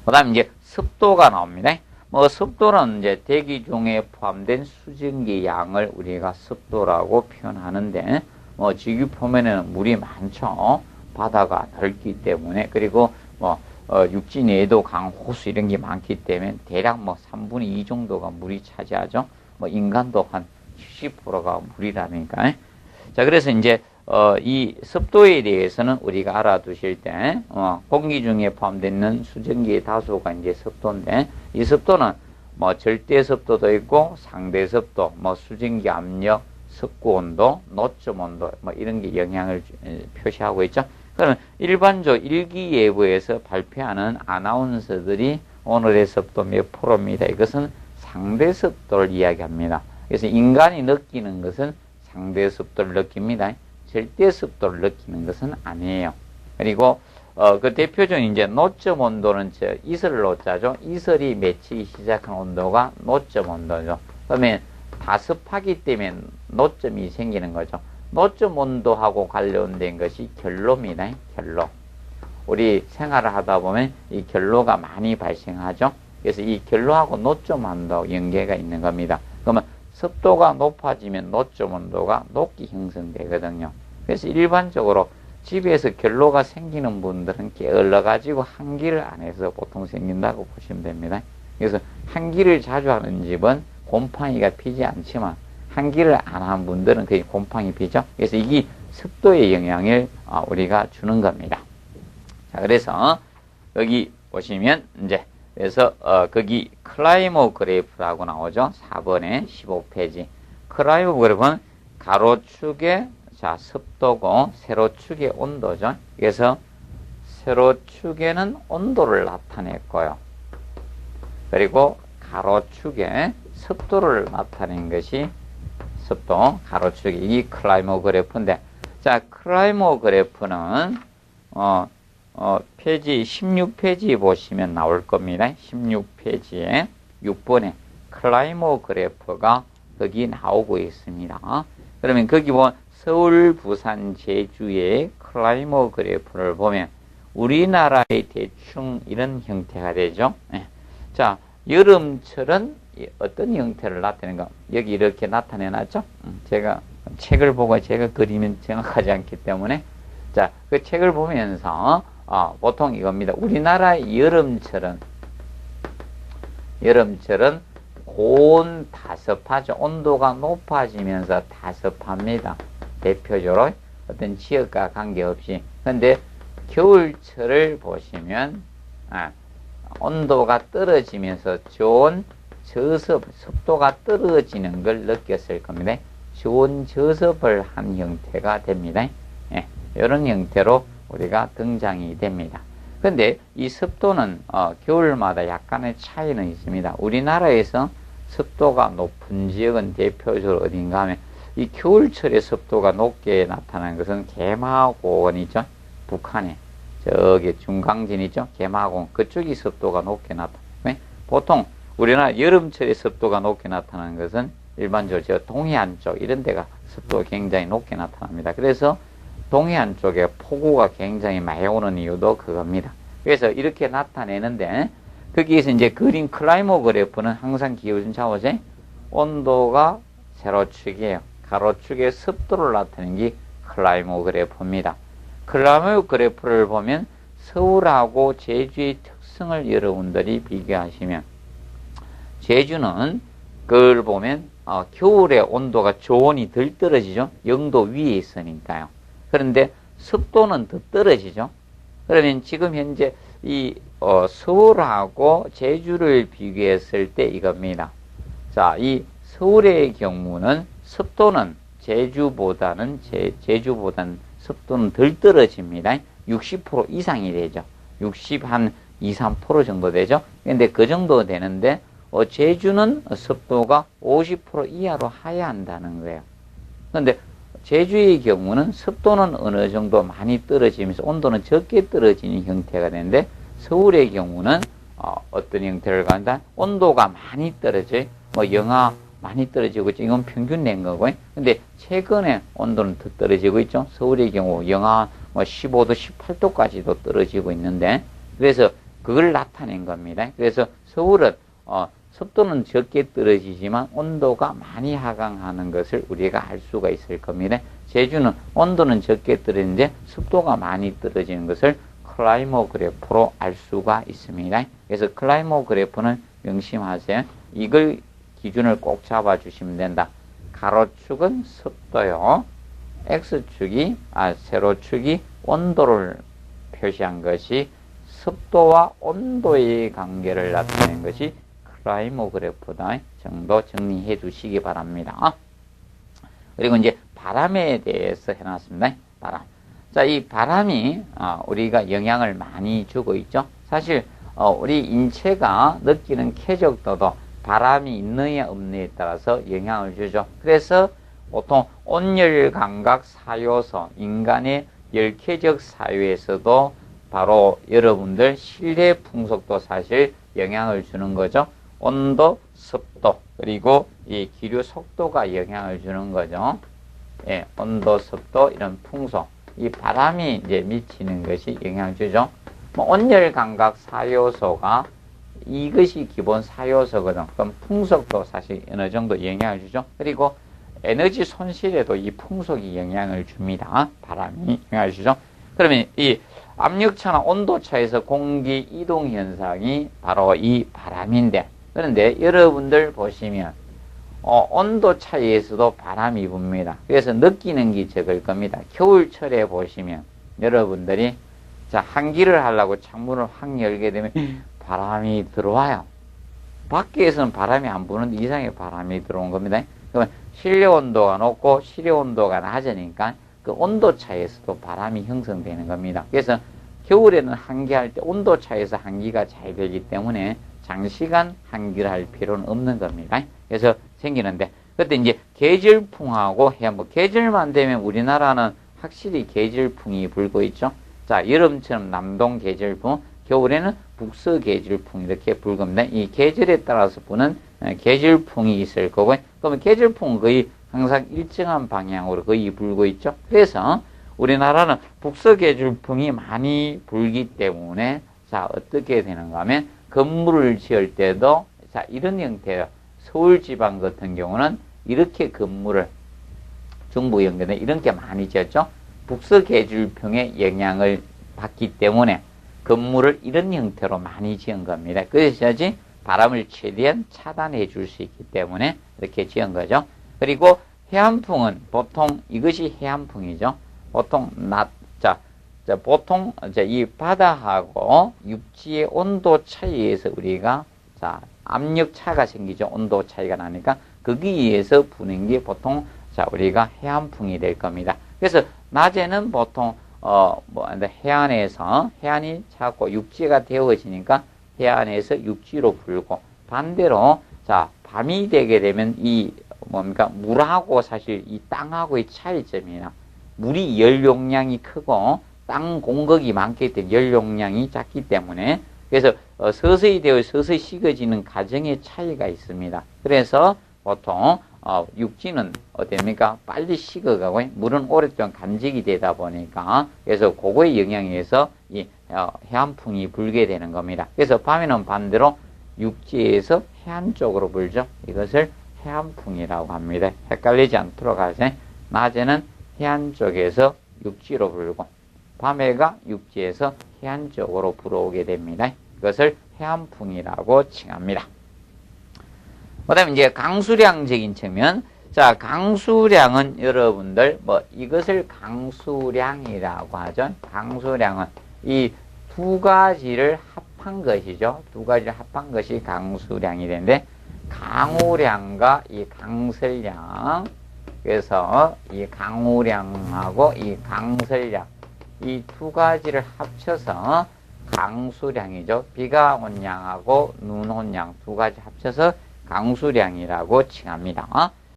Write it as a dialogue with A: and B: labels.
A: 그 다음에 이제 습도가 나옵니다. 뭐 습도는 이제 대기 중에 포함된 수증기 양을 우리가 습도라고 표현하는데, 뭐 지구 표면에는 물이 많죠. 바다가 넓기 때문에. 그리고 뭐 육지 내에도 강, 호수 이런 게 많기 때문에 대략 뭐 3분의 2 정도가 물이 차지하죠. 뭐 인간도 한 70%가 물이라니까. 자, 그래서 이제 이 습도에 대해서는 우리가 알아두실 때, 공기 중에 포함되는 수증기의 다수가 이제 습도인데, 이 습도는 뭐 절대 습도도 있고, 상대 습도, 뭐 수증기 압력, 습구 온도, 노점 온도, 뭐 이런 게 영향을 표시하고 있죠. 그러면 일반적으로 일기예보에서 발표하는 아나운서들이 오늘의 습도 몇 프로입니다. 이것은 상대 습도를 이야기합니다. 그래서 인간이 느끼는 것은 상대 습도를 느낍니다. 절대 습도를 느끼는 것은 아니에요. 그리고 그 대표적인 이제 노점 온도는 이슬로 짜죠. 이슬이 맺히기 시작한 온도가 노점 온도죠. 그러면 다습하기 때문에 노점이 생기는 거죠. 노점 온도하고 관련된 것이 결로입니다. 결로. 우리 생활을 하다 보면 이 결로가 많이 발생하죠. 그래서 이 결로하고 노점 온도 연계가 있는 겁니다. 그러면 습도가 높아지면 노점 온도가 높게 형성되거든요. 그래서 일반적으로 집에서 결로가 생기는 분들은 게을러가지고 환기를 안 해서 보통 생긴다고 보시면 됩니다. 그래서 환기를 자주 하는 집은 곰팡이가 피지 않지만 환기를 안 한 분들은 거의 곰팡이 피죠. 그래서 이게 습도의 영향을 우리가 주는 겁니다. 자, 그래서 여기 보시면 이제 그래서 거기 클라이모 그래프라고 나오죠. 4번에 15페이지. 클라이모 그래프는 가로축에 자 습도고 세로축의 온도죠. 그래서 세로축에는 온도를 나타냈고요. 그리고 가로축에 습도를 나타낸 것이 습도, 가로축이 이 클라이모 그래프인데, 자, 클라이모 그래프는, 페이지 16페이지 보시면 나올 겁니다. 16페이지에 6번에 클라이모 그래프가 거기 나오고 있습니다. 그러면 거기 보면 서울, 부산, 제주의 클라이모 그래프를 보면 우리나라의 대충 이런 형태가 되죠. 자, 여름철은 어떤 형태를 나타내는가? 여기 이렇게 나타내놨죠? 제가 책을 보고 제가 그리면 정확하지 않기 때문에 자, 그 책을 보면서 보통 이겁니다. 우리나라의 여름철은 고온 다습하죠. 온도가 높아지면서 다습합니다. 대표적으로 어떤 지역과 관계없이. 근데 겨울철을 보시면 온도가 떨어지면서 좋은 저습, 습도가 떨어지는 걸 느꼈을 겁니다. 좋은 저습을 한 형태가 됩니다. 이런 형태로 우리가 등장이 됩니다. 근데 이 습도는 겨울마다 약간의 차이는 있습니다. 우리나라에서 습도가 높은 지역은 대표적으로 어딘가 하면 이 겨울철에 습도가 높게 나타나는 것은 개마고원이죠. 북한에 저기 중강진 있죠. 개마고원 그쪽이 습도가 높게 나타나요. 보통 우리나라 여름철에 습도가 높게 나타나는 것은 일반적으로 저 동해안 쪽 이런 데가 습도가 굉장히 높게 나타납니다. 그래서 동해안 쪽에 폭우가 굉장히 많이 오는 이유도 그겁니다. 그래서 이렇게 나타내는데 거기에서 이제 그린 클라이모 그래프는 항상 기울진 좌우제 온도가 세로축이에요. 가로축의 습도를 나타내는 게 클라이모 그래프입니다. 클라이모 그래프를 보면 서울하고 제주의 특성을 여러분들이 비교하시면 제주는 그걸 보면 겨울에 온도가 저온이 덜 떨어지죠. 0도 위에 있으니까요. 그런데 습도는 더 떨어지죠. 그러면 지금 현재 이 서울하고 제주를 비교했을 때 이겁니다. 자, 이 서울의 경우는 습도는 제주보다는 습도는 덜 떨어집니다. 60% 이상이 되죠. 60 한 2, 3% 정도 되죠. 근데 그 정도 되는데 제주는 습도가 50% 이하로 하야한다는 거예요. 그런데 제주의 경우는 습도는 어느 정도 많이 떨어지면서 온도는 적게 떨어지는 형태가 되는데 서울의 경우는 어떤 형태를 갖는다? 온도가 많이 떨어져요. 뭐 영하 많이 떨어지고 있죠. 이건 평균 낸 거고요. 근데 최근에 온도는 더 떨어지고 있죠. 서울의 경우 영하 뭐 15도, 18도까지도 떨어지고 있는데 그래서 그걸 나타낸 겁니다. 그래서 서울은 습도는 적게 떨어지지만 온도가 많이 하강하는 것을 우리가 알 수가 있을 겁니다. 제주는 온도는 적게 떨어지는데 습도가 많이 떨어지는 것을 클라이모그래프로 알 수가 있습니다. 그래서 클라이모그래프는 명심하세요. 이걸 기준을 꼭 잡아주시면 된다. 가로축은 습도요. 세로축이 온도를 표시한 것이 습도와 온도의 관계를 나타낸 것이 클라이모그래프다 정도 정리해 두시기 바랍니다. 그리고 이제 바람에 대해서 해놨습니다. 바람. 자, 이 바람이 우리가 영향을 많이 주고 있죠. 사실 우리 인체가 느끼는 쾌적도도 바람이 있느냐 없느냐에 따라서 영향을 주죠. 그래서 보통 온열 감각 사요소, 인간의 열쾌적 사유에서도 바로 여러분들 실내 풍속도 사실 영향을 주는 거죠. 온도, 습도, 그리고 이 기류 속도가 영향을 주는 거죠. 예, 온도, 습도, 이런 풍속. 이 바람이 이제 미치는 것이 영향을 주죠. 온열 감각 사요소가 이것이 기본 사요소거든. 그럼 풍속도 사실 어느 정도 영향을 주죠. 그리고 에너지 손실에도 이 풍속이 영향을 줍니다. 바람이 영향을 주죠. 그러면 이 압력차나 온도차에서 공기 이동 현상이 바로 이 바람인데, 그런데 여러분들 보시면 온도 차이에서도 바람이 붑니다. 그래서 느끼는 게 적을 겁니다. 겨울철에 보시면 여러분들이 자 환기를 하려고 창문을 확 열게 되면 바람이 들어와요. 밖에서는 바람이 안 부는데 이상하게 바람이 들어온 겁니다. 그러면 실내 온도가 높고 실외 온도가 낮으니까 그 온도 차이에서도 바람이 형성되는 겁니다. 그래서 겨울에는 환기할 때 온도 차이에서 환기가 잘 되기 때문에 장시간 환기를 할 필요는 없는 겁니다. 그래서 생기는데, 그때 이제 계절풍하고 해안풍, 계절만 되면 우리나라는 확실히 계절풍이 불고 있죠. 자, 여름처럼 남동 계절풍, 겨울에는 북서 계절풍 이렇게 불 겁니다. 이 계절에 따라서 부는 계절풍이 있을 거고요. 그러면 계절풍은 거의 항상 일정한 방향으로 거의 불고 있죠. 그래서 우리나라는 북서 계절풍이 많이 불기 때문에 자 어떻게 되는가 하면 건물을 지을 때도 자 이런 형태예요. 서울 지방 같은 경우는 이렇게 건물을 중부 연근에 이렇게 많이 지었죠. 북서 계절풍의 영향을 받기 때문에 건물을 이런 형태로 많이 지은 겁니다. 그래야지 바람을 최대한 차단해 줄 수 있기 때문에 이렇게 지은 거죠. 그리고 해안풍은 보통 이것이 해안풍이죠. 보통 보통 이 바다하고 육지의 온도 차이에서 우리가 자 압력 차가 생기죠. 온도 차이가 나니까 거기에 의해서 부는 게 보통 자 우리가 해안풍이 될 겁니다. 그래서 낮에는 보통 해안에서 해안이 차고 육지가 되어지니까 해안에서 육지로 불고 반대로 자 밤이 되게 되면 이 물하고 사실 이 땅하고의 차이점이나 물이 열 용량이 크고 땅 공급이 많기 때문에 열 용량이 작기 때문에 그래서 서서히 식어지는 과정의 차이가 있습니다. 그래서 보통 육지는 어떻습니까? 빨리 식어가고 물은 오랫동안 간직이 되다 보니까 그래서 그거에 영향해서 이 해안풍이 불게 되는 겁니다. 그래서 밤에는 반대로 육지에서 해안 쪽으로 불죠. 이것을 해안풍이라고 합니다. 헷갈리지 않도록 하세요. 낮에는 해안 쪽에서 육지로 불고 밤에가 육지에서 해안 쪽으로 불어오게 됩니다. 이것을 해안풍이라고 칭합니다. 그 다음에 이제 강수량적인 측면. 자, 강수량은 여러분들, 이것을 강수량이라고 하죠. 강수량은 이 두 가지를 합한 것이죠. 두 가지를 합한 것이 강수량이 되는데, 강우량과 이 강설량. 그래서 이 강우량하고 이 강설량. 이 두 가지를 합쳐서 강수량이죠. 비가 온 양하고 눈 온 양 두 가지 합쳐서 강수량이라고 칭합니다.